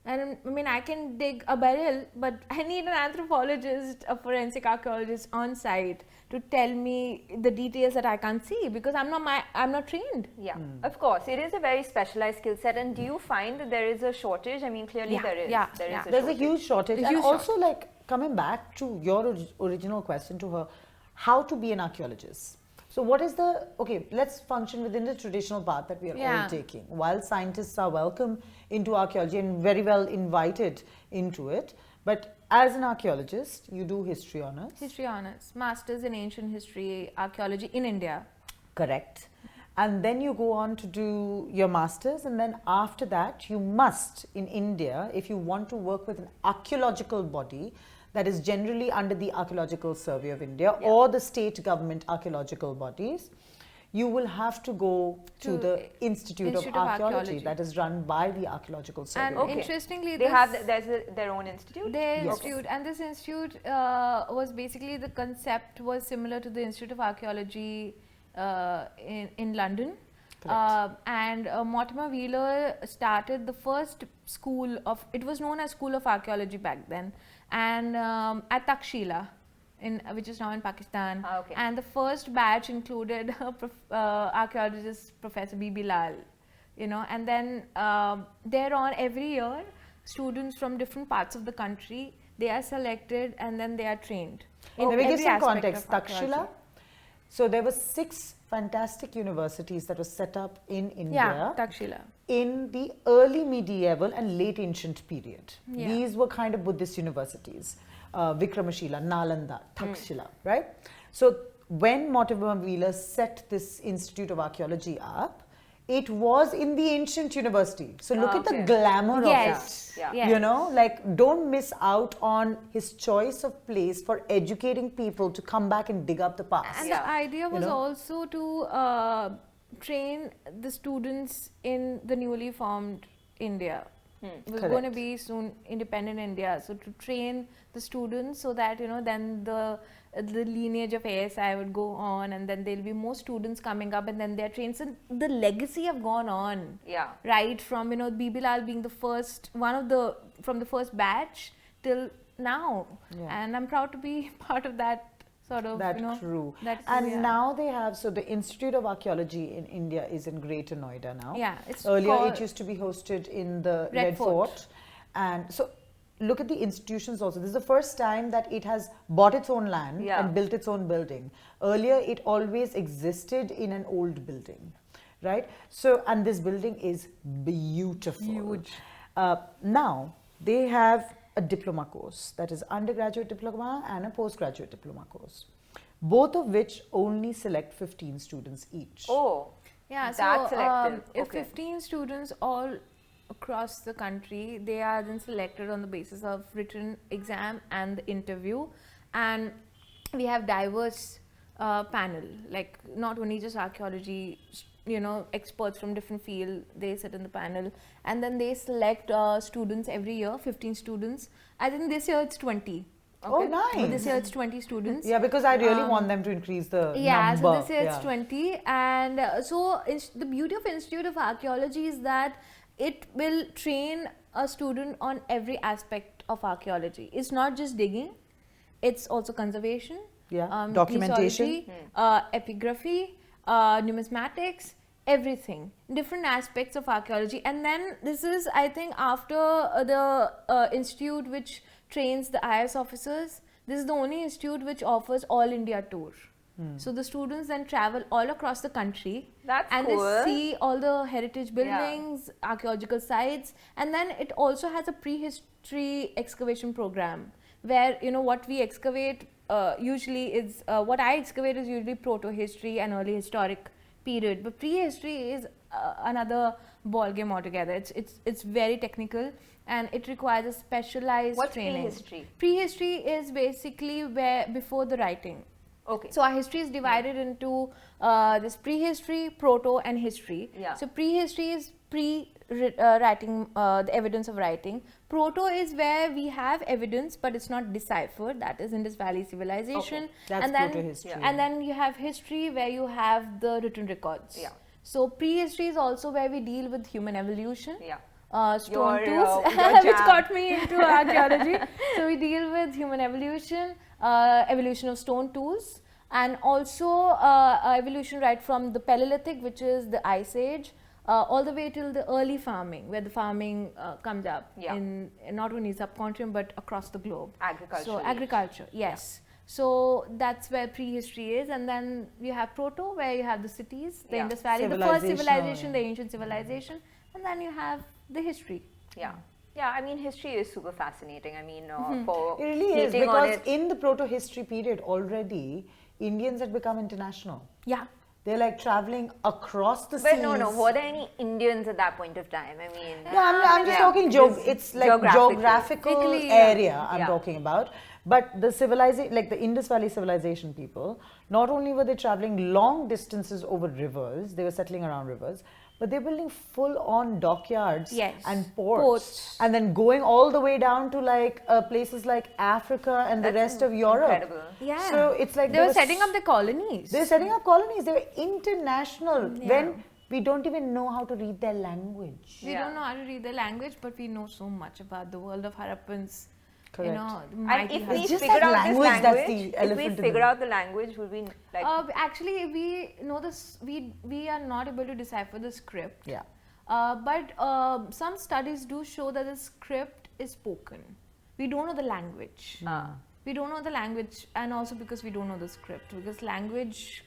And I mean, I can dig a barrel, but I need an anthropologist, a forensic archaeologist on site to tell me the details that I can't see, because I'm not trained. Yeah, of course. It is a very specialized skill set. And do you find that there is a shortage? I mean, clearly Yeah, there is. yeah, There is yeah. a There's a shortage. huge shortage. A And huge also, like, coming back to your original question to her, how to be an archaeologist. So what is the, okay, let's function within the traditional path that we are Yeah. all taking. While scientists are welcome into archaeology and very well invited into it, but as an archaeologist, you do history honors. History honors, masters in ancient history, archaeology in India. Correct. And then you go on to do your masters, and then after that you must, in India, if you want to work with an archaeological body that is generally under the Archeological Survey of India or the state government archaeological bodies, you will have to go to the Institute of Archaeology that is run by the Archeological Survey. And of India. interestingly, They have, their own institute? their Yes. institute, and this institute was basically, the concept was similar to the Institute of Archaeology in London. And Mortimer Wheeler started the first school of, it was known as School of Archaeology back then, and at Takshila, which is now in Pakistan. Okay. And the first batch included archaeologist Professor B.B. Lal, you know, and then thereon every year students from different parts of the country, they are selected and then they are trained. in Let me give every some aspect context. of archaeology. Takshila. So there were 6 fantastic universities that were set up in Yeah, India Takshila. in the early medieval and late ancient period. Yeah. These were kind of Buddhist universities. Vikramashila, Nalanda, Takshila, right? So when Mortimer Wheeler set this Institute of Archaeology up, it was in the ancient university. So look at the Okay. glamour of Yes. it. Yeah. Yes. You know, like, don't miss out on his choice of place for educating people to come back and dig up the past. And Yeah. the idea was know? also to train the students in the newly formed India. It was going to Correct. be soon independent India. So to train the students so that, you know, then the lineage of ASI would go on, and then there'll be more students coming up, and then they're trained. So the legacy have gone on. Yeah. Right from, you know, B.B. Lal being the first, from the first batch till now. Yeah. And I'm proud to be part of that sort of, That's you know. true. That's And true, yeah. now they have, so the Institute of Archaeology in India is in Greater Noida now. Yeah, it's Earlier called it used to be hosted in the Red Red Fort. Fort. And so look at the institutions also. This is the first time that it has bought its own land Yeah. and built its own building. Earlier it always existed in an old building, right? So, and this building is beautiful. Huge. Now they have a diploma course, that is undergraduate diploma and a postgraduate diploma course, both of which only select 15 students each. Oh, Yeah, that's so selective. if Okay. 15 students all across the country, they are then selected on the basis of written exam and the interview, and we have diverse panel, like not only just archaeology, you know, experts from different field, they sit in the panel, and then they select students every year, 15 students. I think this year it's 20. Oh, nice. This year it's 20 students. Yeah, because I really want them to increase the Yeah, number. so this year it's Yeah. 20, and the beauty of Institute of Archaeology is that it will train a student on every aspect of archaeology. It's not just digging, it's also conservation, Yeah, documentation. epistemology, epigraphy, numismatics, everything, different aspects of archaeology. And then this is, I think, after the institute which trains the IS officers, this is the only institute which offers all India tour. So the students then travel all across the country. That's and cool. they see all the heritage buildings, archaeological sites, and then it also has a prehistory excavation program where, you know, what we excavate usually is what I excavate is usually proto-history and early historic period, but prehistory is another ball game altogether. It's very technical and it requires a specialized What's training. prehistory? Prehistory is basically where before the writing. Okay. So our history is divided into this prehistory, proto, and history. Yeah. So prehistory is writing, the evidence of writing. Proto is where we have evidence, but it's not deciphered. That is Indus Valley civilization. Okay. That's and then, proto-history. Yeah. And then you have history where you have the written records. Yeah. So prehistory is also where we deal with human evolution. Yeah. Stone Your, tools, your which jam. got me into archaeology. So we deal with human evolution, evolution of stone tools, and also evolution right from the Paleolithic, which is the Ice Age, all the way till the early farming, where the farming comes up in not only subcontinent but across the globe. Agriculture. So agriculture, yes. So that's where prehistory is, and then you have proto, where you have the cities, the Indus Valley, the first civilization, the ancient civilization, and then you have the history. Yeah. Yeah, I mean, history is super fascinating. I mean, for It really is, hating on because it, in the proto-history period already, Indians had become international. Yeah. They're like traveling across the but seas. no, were there any Indians at that point of time? I mean, No, I'm just talking, it's like geographical Geographically, area I'm Yeah. talking about. But the civilization, like the Indus Valley civilization people, not only were they traveling long distances over rivers, they were settling around rivers, but they're building full-on dockyards Yes. and ports, Ports. and then going all the way down to like places like Africa and the That's rest of Europe. incredible. Yeah. So it's like they were setting up the colonies. They're setting up colonies. They were international when we don't even know how to read their language. We Yeah. don't know how to read the language, but we know so much about the world of Harappans. Correct. You know, the And mighty if we It's just figure that out this language that's language, the if we elephant in the figure room. out the language, would we like? Actually, we know this. We are not able to decipher the script. Yeah. But some studies do show that the script is spoken. We don't know the language. We don't know the language, and also because we don't know the script. Because language.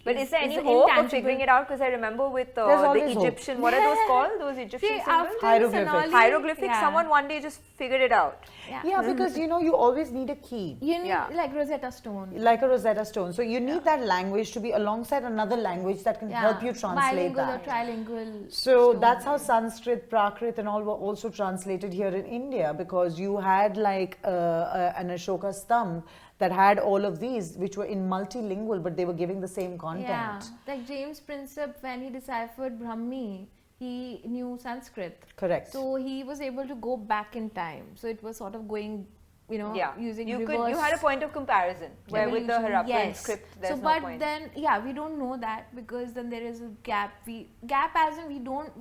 But is there any an hope of intangible- figuring it out? Because I remember with There's the always hope. Egyptian, what are those called? Those Egyptian See, symbols? after Hieroglyphics. Sonali- Hieroglyphics. yeah. Someone one day just figured it out. Yeah, because you know you always need a key, You need Yeah. like Rosetta Stone. like a Rosetta Stone. So you need that language to be alongside another language that can help you translate bilingual that. or trilingual. So stone. that's how Sanskrit, Prakrit, and all were also translated here in India, because you had like an Ashoka Stamp that had all of these, which were in multilingual, but they were giving the same content. Yeah, like James Princip, when he deciphered Brahmi, he knew Sanskrit. Correct. So he was able to go back in time. So it was sort of going, you know, Yeah. using You reverse. you had a point of comparison where with the evolution. Harappan Yes. script, So, there's no but point. then, yeah, we don't know that because then there is a gap. Gap as in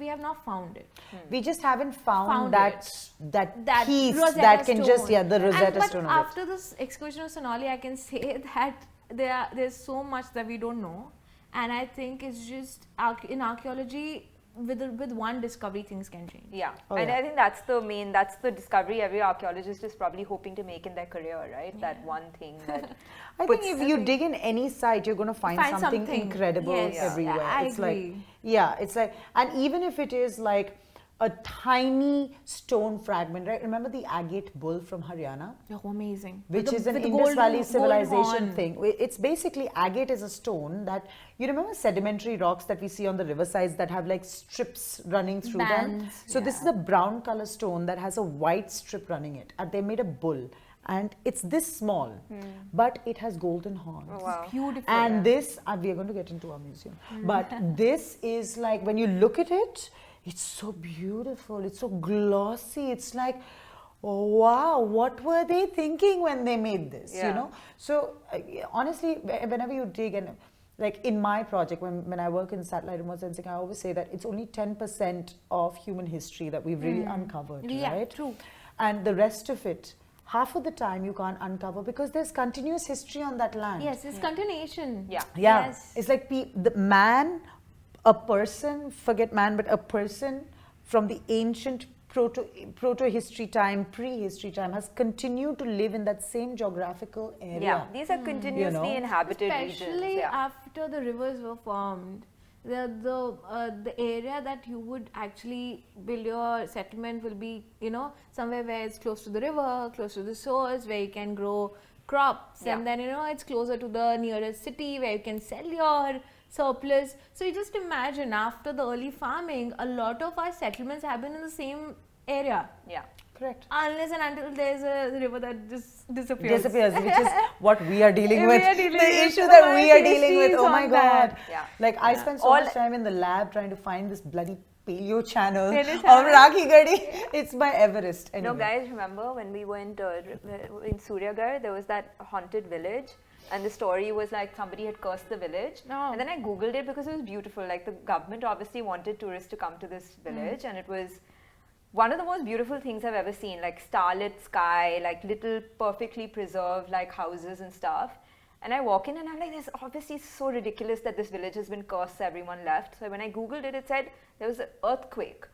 we have not found it. We just haven't found, Found that That piece Rosetta that can just, Stone. the Rosetta But Stone of it. after this excavation of Sonali, I can say that there's so much that we don't know, and I think it's just in archaeology, with one discovery things can change. Yeah, Oh, and yeah. I think that's the discovery every archaeologist is probably hoping to make in their career, right? That one thing that I think if you dig in any site, you're going to find something incredible Yes, everywhere. yeah, I it's agree. like, yeah, it's like, and even if it is like a tiny stone fragment, right? Remember the agate bull from Haryana? Oh, amazing. Which is an with the Indus Valley gold civilization horn. thing. It's basically, agate is a stone that, you remember sedimentary rocks that we see on the riversides that have like strips running through them? Bands, So this is a brown color stone that has a white strip running it. And they made a bull. And it's this small, but it has golden horns. Oh, wow. Beautiful. And this, we are going to get into our museum. But this is like, when you look at it, it's so beautiful. It's so glossy. It's like, oh, wow, what were they thinking when they made this? Yeah. You know? So honestly, whenever you dig, and like in my project, when I work in satellite remote sensing, I always say that it's only 10% of human history that we've really uncovered, Yeah, right? true. And the rest of it, half of the time you can't uncover because there's continuous history on that land. Yes, it's continuation. Yeah. Yeah. Yes. It's like the man, a person, forget man, but a person from the ancient proto-history time, pre-history time has continued to live in that same geographical area. Yeah, these are continuously inhabited Especially regions. Yeah. after the rivers were formed, the area that you would actually build your settlement will be, somewhere where it's close to the river, close to the source, where you can grow crops, Yeah. and then it's closer to the nearest city where you can sell your surplus. So you just imagine, after the early farming, a lot of our settlements have been in the same area. Yeah. Correct. Unless and until there's a river that just disappears. Which is what we are dealing We with. are dealing The with issue so that we are much dealing with. issues Oh my on God. that. Yeah. Like I spent so All- much time in the lab trying to find this bloody paleo channel of Paleo channel. Rakhigarhi. It's my Everest. Anyway. No, guys, remember when we went in Suryagarh, there was that haunted village, and the story was like somebody had cursed the village. Oh. And then I googled it because it was beautiful. Like the government obviously wanted tourists to come to this village, and it was one of the most beautiful things I've ever seen. Like starlit sky, like little perfectly preserved like houses and stuff. And I walk in and I'm like, this obviously is so ridiculous that this village has been cursed, so everyone left. So when I googled it, it said there was an earthquake.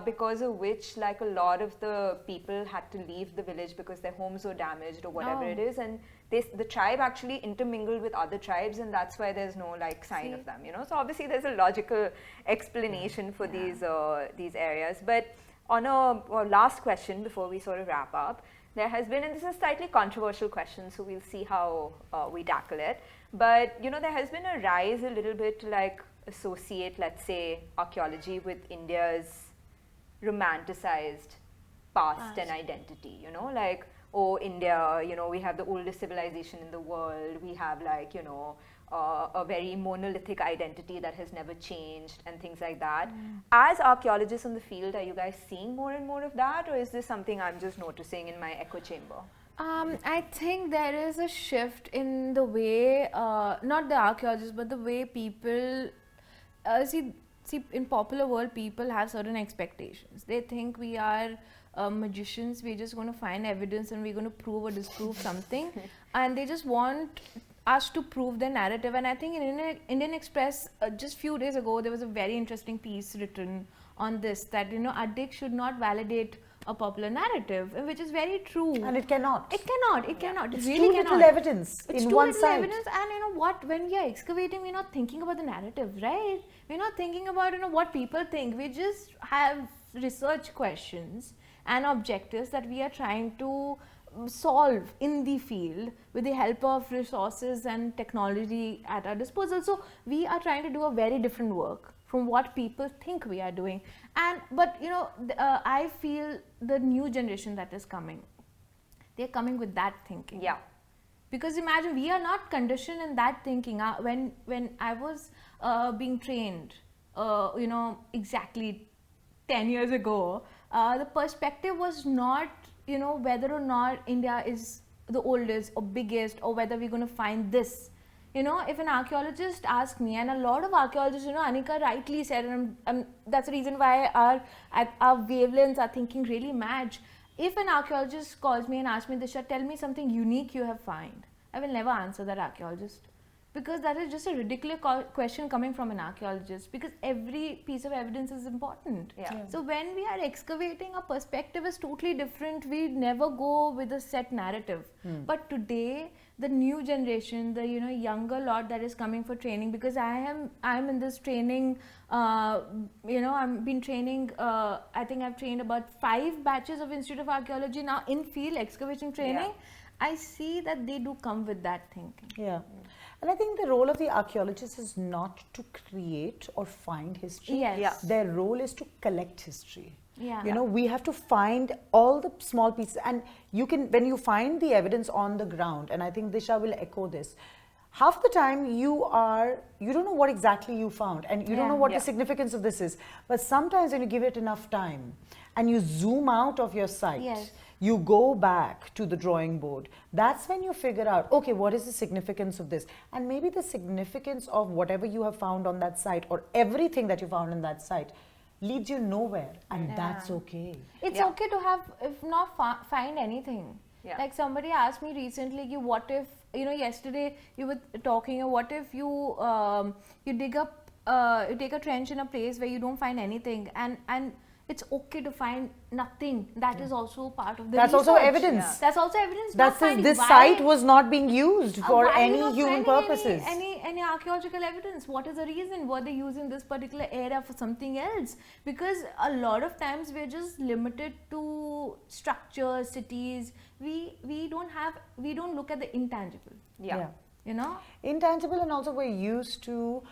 Because of which, like, a lot of the people had to leave the village because their homes were damaged or whatever it is, and the tribe actually intermingled with other tribes, and that's why there's no like sign of them. So obviously there's a logical explanation for these areas. But on a last question before we sort of wrap up, there has been, and this is a slightly controversial question, so we'll see how we tackle it. But there has been a rise a little bit to like associate, let's say, archaeology with India's romanticized past and identity, like, oh, India, we have the oldest civilization in the world, we have like, a very monolithic identity that has never changed and things like that. As archaeologists in the field, are you guys seeing more and more of that, or is this something I'm just noticing in my echo chamber? I think there is a shift in the way, not the archaeologists, but the way people see, in popular world, people have certain expectations. They think we are magicians. We're just going to find evidence and we're going to prove or disprove something, and they just want us to prove their narrative. And I think in Indian Express, just few days ago, there was a very interesting piece written on this, that a dig should not validate a popular narrative, which is very true. And it cannot. It cannot. It It's really too cannot. little evidence It's in too one little site. evidence, and what? When we are excavating, we're not thinking about the narrative, right? We're not thinking about what people think. We just have research questions and objectives that we are trying to solve in the field with the help of resources and technology at our disposal. So we are trying to do a very different work from what people think we are doing. But I feel the new generation that is coming, they're coming with that thinking. Yeah. Because imagine, we are not conditioned in that thinking. When I was being trained, exactly 10 years ago, the perspective was not, whether or not India is the oldest or biggest, or whether we're going to find this. If an archaeologist asks me, and a lot of archaeologists, Anica rightly said, and that's the reason why our wavelengths, our thinking really match. If an archaeologist calls me and asks me, Disha, tell me something unique you have found, I will never answer that archaeologist, because that is just a ridiculous question coming from an archaeologist, because every piece of evidence is important. So when we are excavating, our perspective is totally different. We never go with a set narrative. But today, the new generation, the younger lot that is coming for training, because I'm in this training, I've been training, I think I've trained about 5 batches of Institute of Archaeology now in field excavation training. I see that they do come with that thinking. Yeah. And I think the role of the archaeologist is not to create or find history. Yes. Their role is to collect history. Yeah. We have to find all the small pieces, and when you find the evidence on the ground, and I think Disha will echo this, half the time you don't know what exactly you found, and you don't know what the significance of this is. But sometimes when you give it enough time and you zoom out of your sight, you go back to the drawing board, that's when you figure out, okay, what is the significance of this? And maybe the significance of whatever you have found on that site, or everything that you found on that site, leads you nowhere, and that's okay. It's okay to have, if not find anything. Like somebody asked me recently, what if, yesterday you were talking, what if you dig up, you take a trench in a place where you don't find anything, and it's okay to find nothing. That is also part of the That's research. also evidence. That's also evidence. That says this site was not being used for any human purposes. Any archaeological evidence. What is the reason? Were they using this particular area for something else? Because a lot of times we're just limited to structures, cities. We don't look at the intangible. Intangible, and also we're used to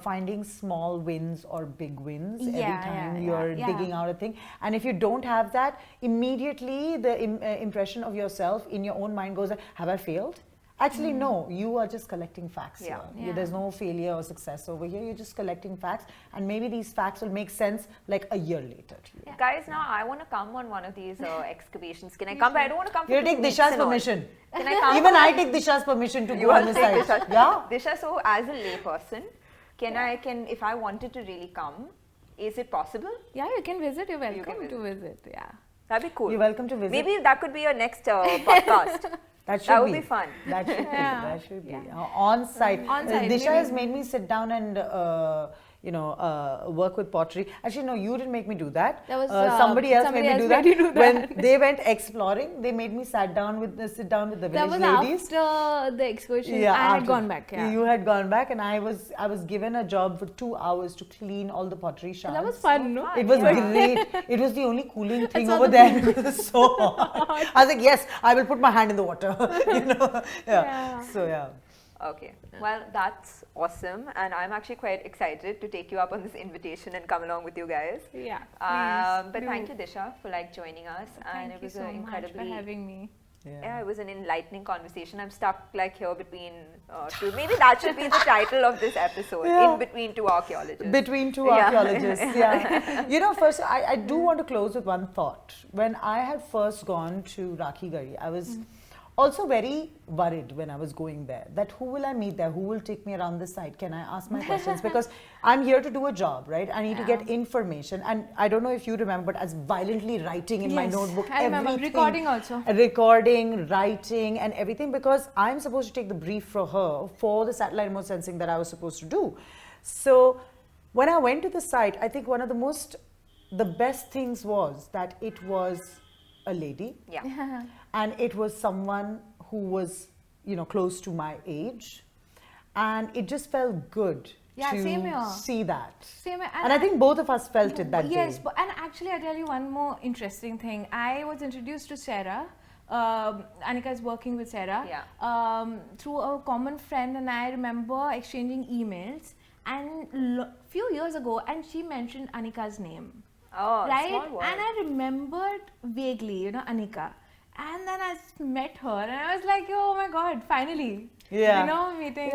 finding small wins or big wins every time you're digging out a thing, and if you don't have that, immediately the impression of yourself in your own mind goes, have I failed? Actually, no, you are just collecting facts here. There's no failure or success over here. You're just collecting facts, and maybe these facts will make sense like a year later to you. Guys, now I want to come on one of these excavations. Can I come? But I don't want to come. You take Disha's permission. Can I come? Even I take Disha's permission to go on the site. Disha, so as a layperson, can if I wanted to really come, is it possible? Yeah, you can visit. You're welcome to visit. Yeah, that'd be cool. You're welcome to visit. Maybe that could be your next podcast. That would be fun. That should be. That should be on site. Disha has made me sit down and work with pottery. Actually, no, you didn't make me do that. That was somebody else made me do that. When they went exploring, they made me sit down with the village ladies. That was after the excursion. I had gone back. You had gone back, and I was given a job for 2 hours to clean all the pottery shards. That was fun, no? It was great. It was the only cooling thing over there. It was so hot. I was like, yes, I will put my hand in the water. So Okay, well, that's awesome, and I'm actually quite excited to take you up on this invitation and come along with you guys. But thank you, Disha, for joining us, and it was an incredibly much for having me. Yeah, it was an enlightening conversation. I'm stuck here between two. Maybe that should be the title of this episode. In between two archaeologists. Between two archaeologists. First I do want to close with one thought. When I had first gone to Rakhigarhi, I was also very worried when I was going there, that who will I meet there? Who will take me around the site? Can I ask my questions? Because I'm here to do a job, right? I need to get information. And I don't know if you remember, but I was violently writing in my notebook. I remember. Recording also. Recording, writing and everything, because I'm supposed to take the brief for her for the satellite remote sensing that I was supposed to do. So when I went to the site, I think one of the best things was that it was a lady. And it was someone who was, close to my age. And it just felt good to see that. Same here. And I think both of us felt it that day. Yes, and actually I'll tell you one more interesting thing. I was introduced to Sarah. Anica is working with Sarah through a common friend, and I remember exchanging emails and few years ago, and she mentioned Anica's name. Oh, right? Small world. And I remembered vaguely, Anica. And then I met her and I was like, oh my God, finally. Meeting.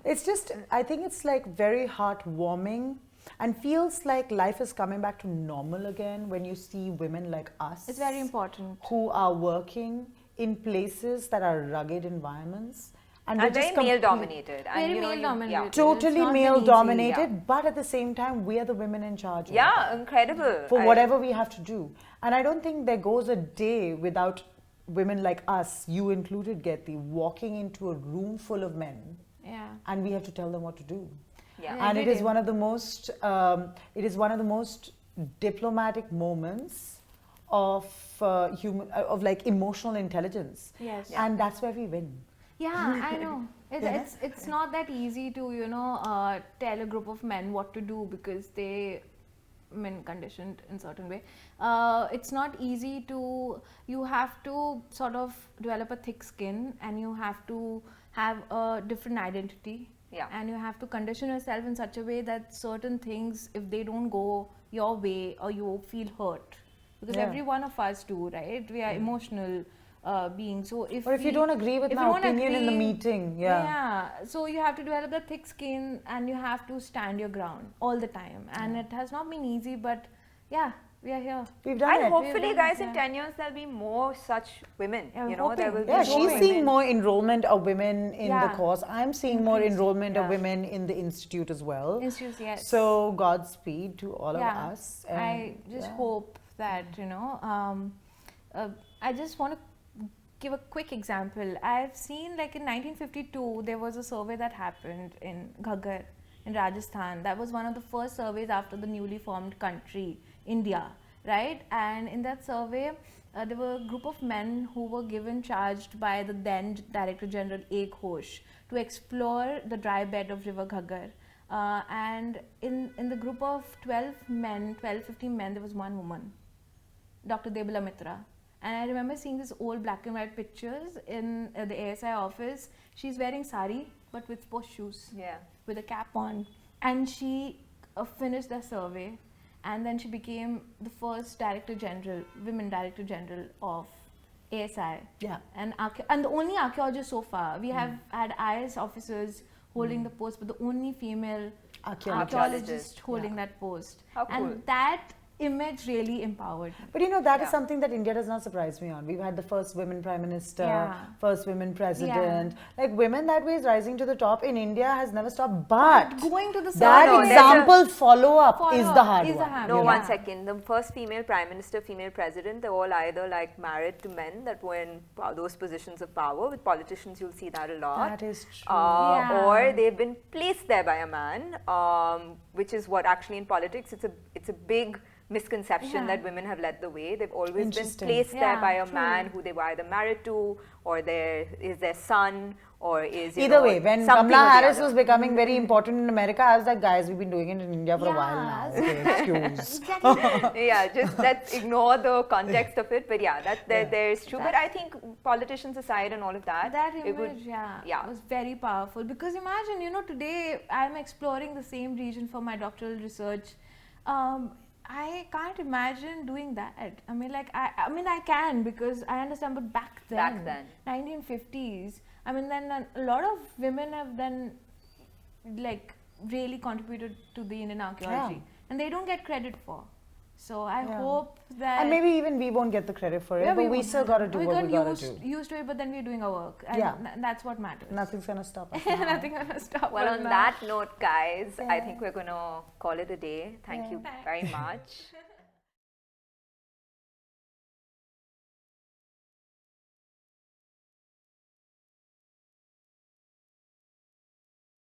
It's just, I think it's very heartwarming and feels like life is coming back to normal again when you see women like us. It's very important. Who are working in places that are rugged environments. And very male-dominated. Very male-dominated. Totally male-dominated, but at the same time, we are the women in charge. Incredible. For whatever we have to do. And I don't think there goes a day without women like us, you included, Gayeti, walking into a room full of men, and we have to tell them what to do. Yeah. And it is one of the most, diplomatic moments of like emotional intelligence. Yes. And that's where we win. Yeah, I know. It's not that easy to, you know, tell a group of men what to do because they men conditioned in certain way. It's not easy to, you have to sort of develop a thick skin, and you have to have a different identity. Yeah. And you have to condition yourself in such a way that certain things, if they don't go your way, or you feel hurt, because every one of us do, right? We are emotional beings. So if you don't agree with my opinion in the meeting, so you have to develop the thick skin, and you have to stand your ground all the time. And it has not been easy, but yeah, we are here. We've done it. And hopefully, guys, in 10 years, there'll be more such women. Yeah, you know, there will be she's more seeing women. more enrollment of women in the course. I'm seeing more enrollment of women in the institute as well. Institutes, yes. So Godspeed to all of us. And I just hope that, you know, I just want to give a quick example. I've seen, like, in 1952, there was a survey that happened in Ghaggar in Rajasthan. That was one of the first surveys after the newly formed country, India, right? And in that survey, there were a group of men who were given charged by the then Director General A. Ghosh to explore the dry bed of River Ghaggar. And in the group of 15 men, there was one woman, Dr. Debala Mitra. And I remember seeing these old black and white pictures in the ASI office. She's wearing sari, but with sports shoes, with a cap on. And she finished the survey, and then she became the first women Director General of ASI. Yeah. And the only archaeologist so far. We have had IS officers holding the post, but the only female archaeologist holding that post. How cool. And that image really empowered me. But you know, that is something that India does not surprise me on. We've had the first women prime minister, first women president. Like, women that way is rising to the top in India has never stopped. But going to the that example follow-up is the hard one. No, 1 second. The first female prime minister, female president, they're all either like married to men that were in those positions of power. With politicians, you'll see that a lot. That is true. Or they've been placed there by a man, which is what actually in politics, it's a big misconception that women have led the way. They've always been placed there by a man who they were either married to, or is their son, or is either way. When Kamala Harris was becoming very important in America, I was like, guys, we've been doing it in India for a while now. Okay, excuse. Just let's ignore the context of it. But there is true. But I think politicians aside and all of that, image, was very powerful. Because imagine, you know, today I'm exploring the same region for my doctoral research. I can't imagine doing that. I mean, like, I can, because I understand, but back then, 1950s, I mean, then a lot of women have then, like, really contributed to the Indian archaeology, and they don't get credit for. So I hope that... And maybe even we won't get the credit for it, but we still got to do what we got to do. Used to it, but then we're doing our work. And that's what matters. Nothing's going to stop us. Nothing's going to stop us. Well, on that note, guys, I think we're going to call it a day. Thank you very much.